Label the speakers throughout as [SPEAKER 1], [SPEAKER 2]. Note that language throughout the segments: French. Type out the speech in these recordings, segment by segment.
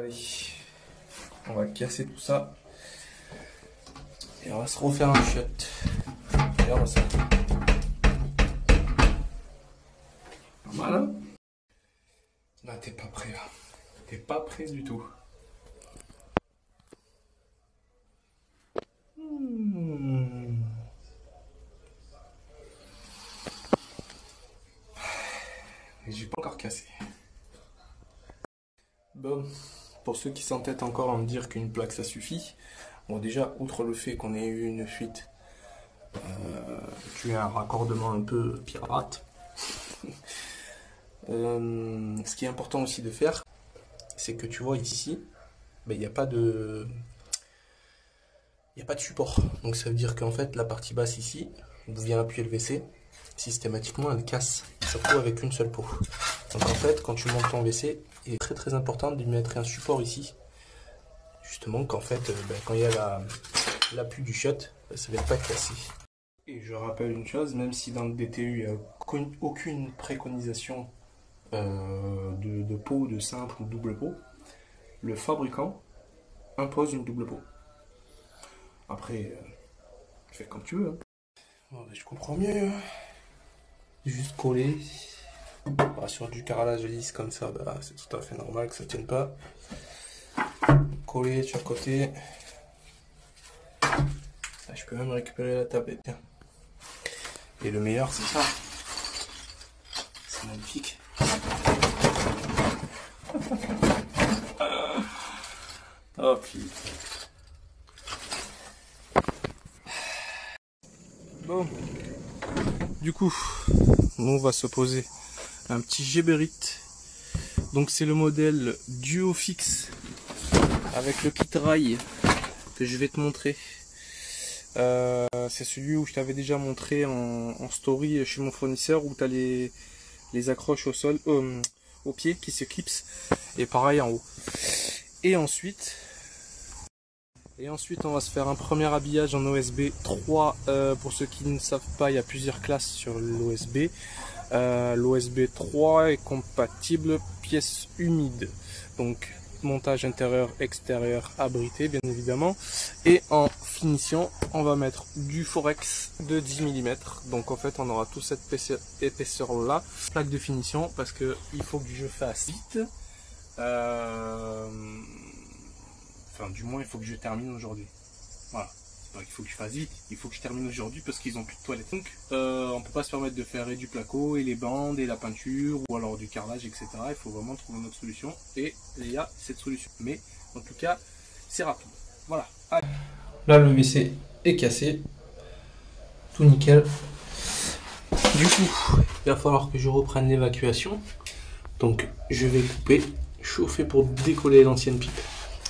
[SPEAKER 1] Allez, on va casser tout ça. Et on va se refaire un shot. Regarde ça. Pas mal, hein? Là, t'es pas prêt, là. T'es pas prêt du tout. Et j'ai pas encore cassé. Bon, pour ceux qui s'entêtent encore à me dire qu'une plaque ça suffit, bon déjà, outre le fait qu'on ait eu une fuite, tu as un raccordement un peu pirate. Ce qui est important aussi de faire, c'est que tu vois ici, il n'y a pas de... Il n'y a pas de support. Donc ça veut dire qu'en fait, la partie basse ici, d'où vient appuyer le WC, systématiquement elle casse, surtout avec une seule peau. Donc en fait, quand tu montes ton WC, il est très très important de lui mettre un support ici. Justement qu'en fait, quand il y a l'appui du shot, ça ne va pas casser. Et je rappelle une chose, même si dans le DTU, il n'y a aucune préconisation de peau, de simple ou double peau, le fabricant impose une double peau. Après, fais comme tu veux. Hein. Bon, je comprends mieux. Hein. Juste coller. Sur du carrelage lisse comme ça, c'est tout à fait normal que ça ne tienne pas. Coller de chaque côté. Là, je peux même récupérer la tablette. Tiens. Et le meilleur, c'est ça. C'est magnifique. Oh putain. Bon. Du coup, nous on va se poser un petit Geberit. Donc c'est le modèle Duo Fixe avec le kit rail que je vais te montrer. C'est celui où je t'avais déjà montré en story chez mon fournisseur, où tu as les accroches au sol, au pied qui se clipsent, et pareil en haut. Et ensuite on va se faire un premier habillage en OSB 3. Pour ceux qui ne savent pas, il y a plusieurs classes sur l'OSB. L'OSB 3 est compatible pièces humides, donc montage intérieur, extérieur, abrité bien évidemment. Et en finition, on va mettre du Forex de 10 mm. Donc en fait, on aura toute cette épaisseur là, plaque de finition, parce que il faut que je fasse vite. Enfin, du moins, il faut que je termine aujourd'hui. Voilà. Il faut que je fasse vite. Il faut que je termine aujourd'hui parce qu'ils n'ont plus de toilettes. Donc, on peut pas se permettre de faire et du placo, et les bandes, et la peinture, ou alors du carrelage, etc. Il faut vraiment trouver une autre solution. Et il y a cette solution. Mais, en tout cas, c'est rapide. Voilà. Allez. Là, le WC est cassé. Tout nickel. Du coup, il va falloir que je reprenne l'évacuation. Donc, je vais couper, chauffer pour décoller l'ancienne pipe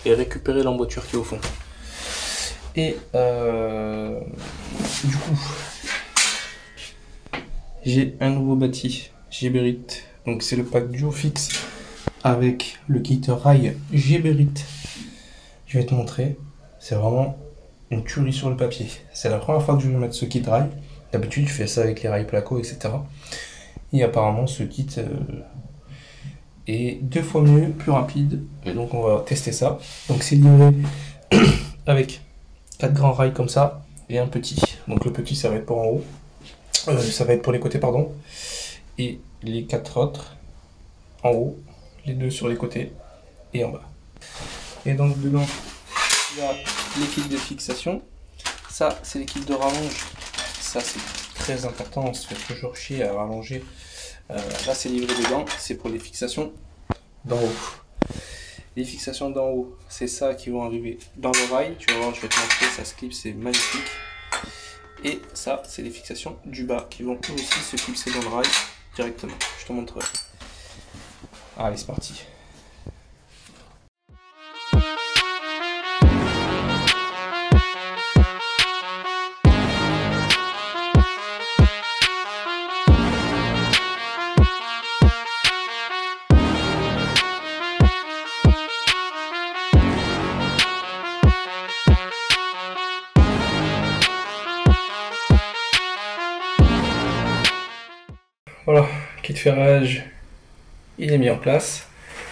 [SPEAKER 1] et récupérer l'emboîture qui est au fond. Et du coup, j'ai un nouveau bâti Geberit. Donc c'est le pack Duo Fixe avec le kit rail Geberit. Je vais te montrer. C'est vraiment une tuerie sur le papier. C'est la première fois que je vais mettre ce kit rail. D'habitude, je fais ça avec les rails placo, etc. Et apparemment, ce kit est 2 fois mieux, plus rapide. Et donc, on va tester ça. Donc, c'est livré avec 4 grands rails comme ça et un petit. Donc, le petit, ça va être pour en haut. Ça va être pour les côtés, pardon. Et les 4 autres en haut. Les 2 sur les côtés et en bas. Et donc, dedans, il y a les kits de fixation. Ça, c'est les kits de rallonge. Ça, c'est très important. On se fait toujours chier à rallonger. Là, c'est livré dedans. C'est pour les fixations d'en haut. Les fixations d'en haut, c'est ça qui vont arriver dans le rail. Tu vas voir, je vais te montrer, ça se clipse, c'est magnifique. Et ça, c'est les fixations du bas qui vont aussi se clipser dans le rail directement. Je te montrerai. Allez, c'est parti. Voilà, kit ferrage, il est mis en place.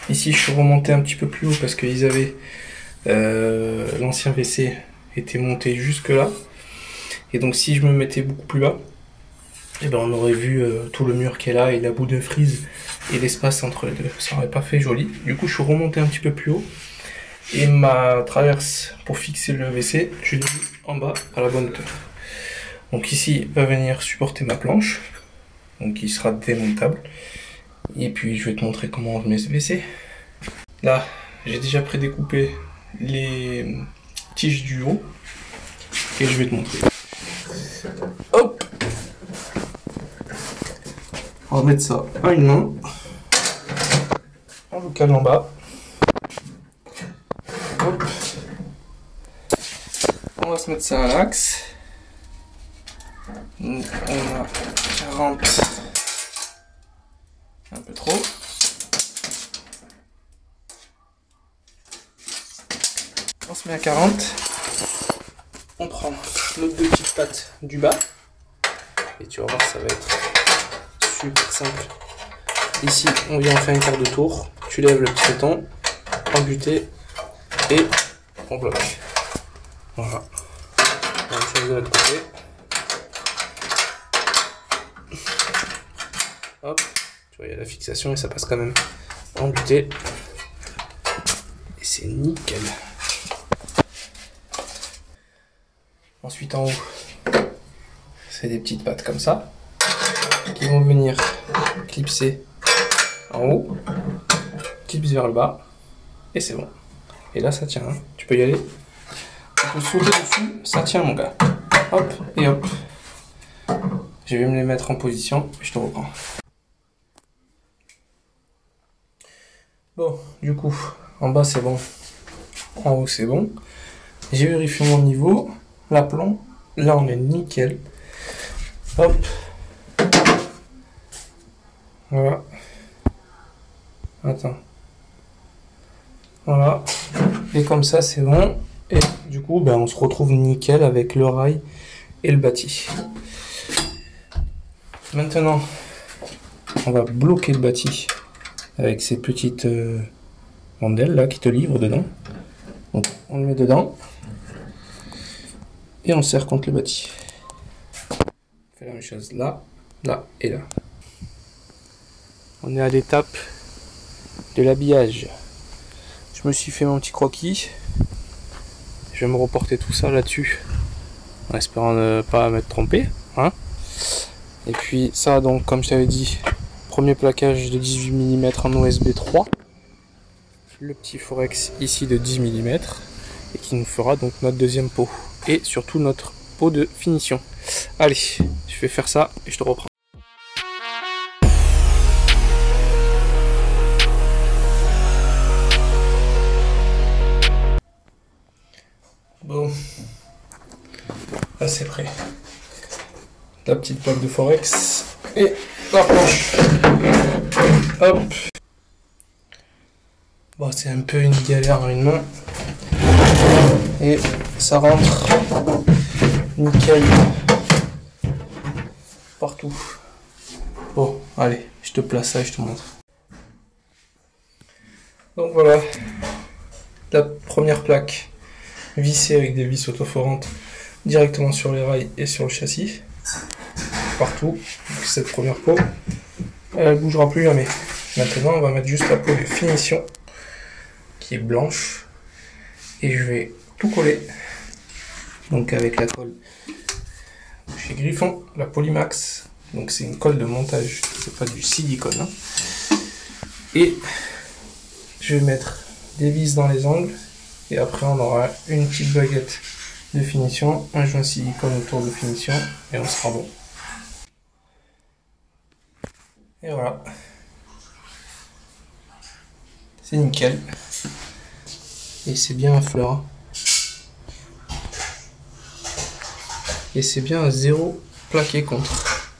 [SPEAKER 1] Ici, je suis remonté un petit peu plus haut parce qu'ils avaient l'ancien WC était monté jusque là. Et donc, si je me mettais beaucoup plus bas, et ben, on aurait vu tout le mur qui est là et la boue de frise et l'espace entre les deux. Ça aurait pas fait joli. Du coup, je suis remonté un petit peu plus haut. Et ma traverse pour fixer le WC, je l'ai mis en bas à la bonne hauteur. Donc ici va venir supporter ma planche. Donc il sera démontable. Et puis je vais te montrer comment je mets ce WC. Là, j'ai déjà prédécoupé les tiges du haut. Et je vais te montrer. Hop! On va mettre ça à une main. On le cale en bas. Hop. On va se mettre ça à l'axe. On a 40. Un peu trop. On se met à 40. On prend nos deux petites pattes du bas. Et tu vas voir, ça va être super simple. Ici, on vient faire un quart de tour. Tu lèves le petit téton, en butée et on bloque. Voilà. On va faire de l'autre côté. Hop, tu vois, il y a la fixation et ça passe quand même en butée. Et c'est nickel. Ensuite en haut, c'est des petites pattes comme ça qui vont venir clipser en haut, clips vers le bas et c'est bon. Et là ça tient, hein. Tu peux y aller. Tu peux sauter dessus, ça tient mon gars. Hop et hop. Je vais me les mettre en position et je te reprends. Bon, du coup, en bas c'est bon, en haut c'est bon. J'ai vérifié mon niveau, l'aplomb, là on est nickel. Hop. Voilà. Attends. Voilà. Et comme ça c'est bon. Et du coup, ben, on se retrouve nickel avec le rail et le bâti. Maintenant, on va bloquer le bâti avec ces petites rondelles là qui te livrent dedans. Donc on le met dedans et on serre contre le bâti. On fait la même chose là, là et là. On est à l'étape de l'habillage. Je me suis fait mon petit croquis. Je vais me reporter tout ça là-dessus en espérant ne pas m'être trompé, hein. Et puis ça, donc comme je t'avais dit, premier plaquage de 18 mm en OSB 3, le petit forex ici de 10 mm et qui nous fera donc notre deuxième pot et surtout notre pot de finition. Allez, je vais faire ça et je te reprends. Bon, là c'est prêt. La petite plaque de forex et la planche. Hop. Bon, c'est un peu une galère à une main. Et ça rentre nickel partout. Bon, allez, je te place ça et je te montre. Donc voilà, la première plaque vissée avec des vis autoforantes directement sur les rails et sur le châssis. Partout, cette première peau, elle bougera plus jamais. Maintenant, on va mettre juste la peau de finition qui est blanche et je vais tout coller. Donc avec la colle chez Griffon, la Polymax. Donc c'est une colle de montage, c'est pas du silicone. Hein. Et je vais mettre des vis dans les angles et après on aura une petite baguette de finition, un joint silicone autour de finition et on sera bon. Et voilà, c'est nickel et c'est bien à fleur et c'est bien à zéro plaqué contre.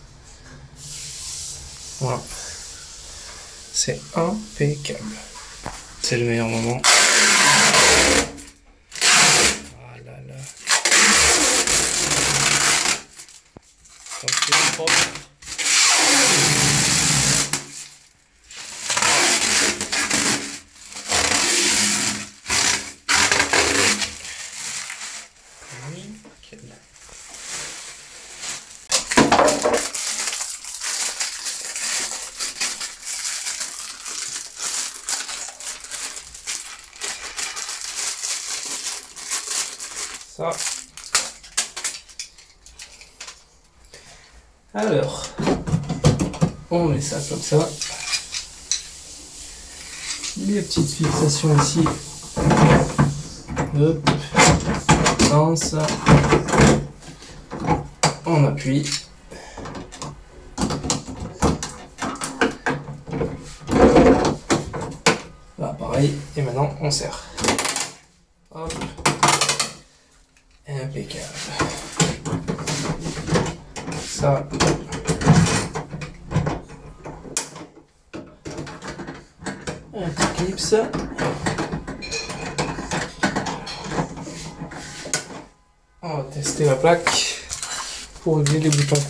[SPEAKER 1] Voilà, c'est impeccable, c'est le meilleur moment. Voilà, là. Donc, c'est propre. ça. Alors, on met ça comme ça. Les petites fixations ici. Hop. Lance. On appuie. Là, pareil. Et maintenant, on serre. Hop. Impeccable. Ça. Un petit clips. On va tester la plaque pour régler les boutons.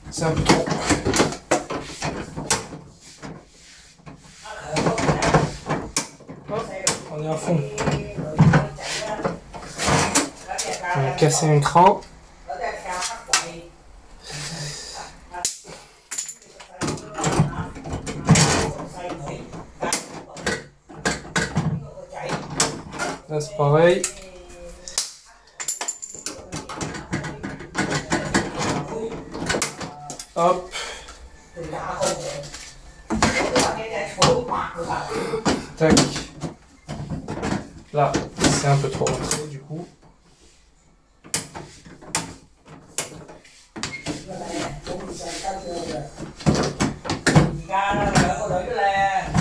[SPEAKER 1] C'est un peu trop. Hop, on est à fond. On a cassé un cran. Là c'est pareil. Hop. Tac. Là, c'est un peu trop rentré du coup.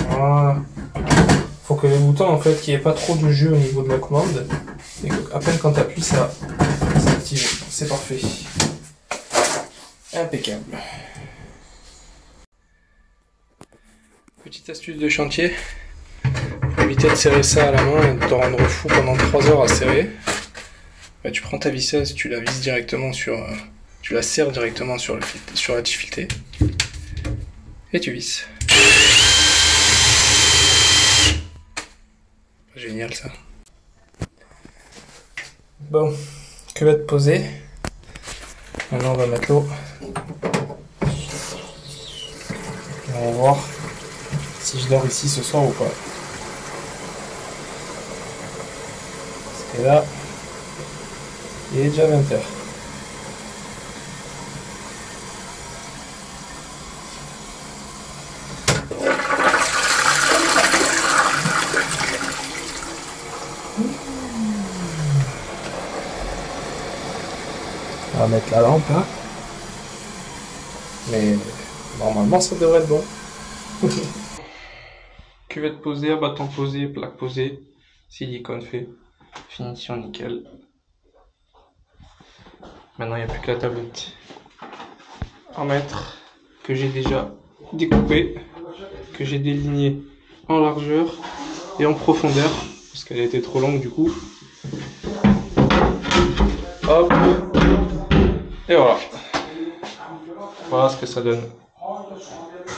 [SPEAKER 1] Voilà. Faut que les boutons, en fait, qu'il n'y ait pas trop de jeu au niveau de la commande. Et que, à peine quand tu appuies, ça s'active. C'est parfait. Impeccable. Petite astuce de chantier. Pour éviter de serrer ça à la main et de te rendre fou pendant 3 heures à serrer, bah, tu prends ta visseuse, tu la visses directement sur... tu la serres directement sur la tige filetée. Et tu visses. Génial ça. Bon, cuvette posée. Maintenant on va mettre l'eau. On va voir si je dors ici ce soir ou pas. Parce que là, il est déjà 20h. On va mettre la lampe là. Mais normalement ça devrait être bon. Cuvette posée, abattant posé, plaque posée, silicone fait, finition nickel. Maintenant il n'y a plus que la tablette à mettre, que j'ai déjà découpée, que j'ai délignée en largeur et en profondeur, parce qu'elle était trop longue du coup. Hop. Et voilà. Voilà ce que ça donne.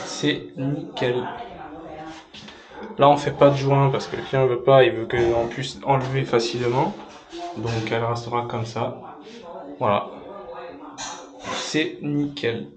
[SPEAKER 1] C'est nickel. Là on fait pas de joint parce que le client veut pas, il veut qu'on puisse enlever facilement. Donc elle restera comme ça. Voilà. C'est nickel.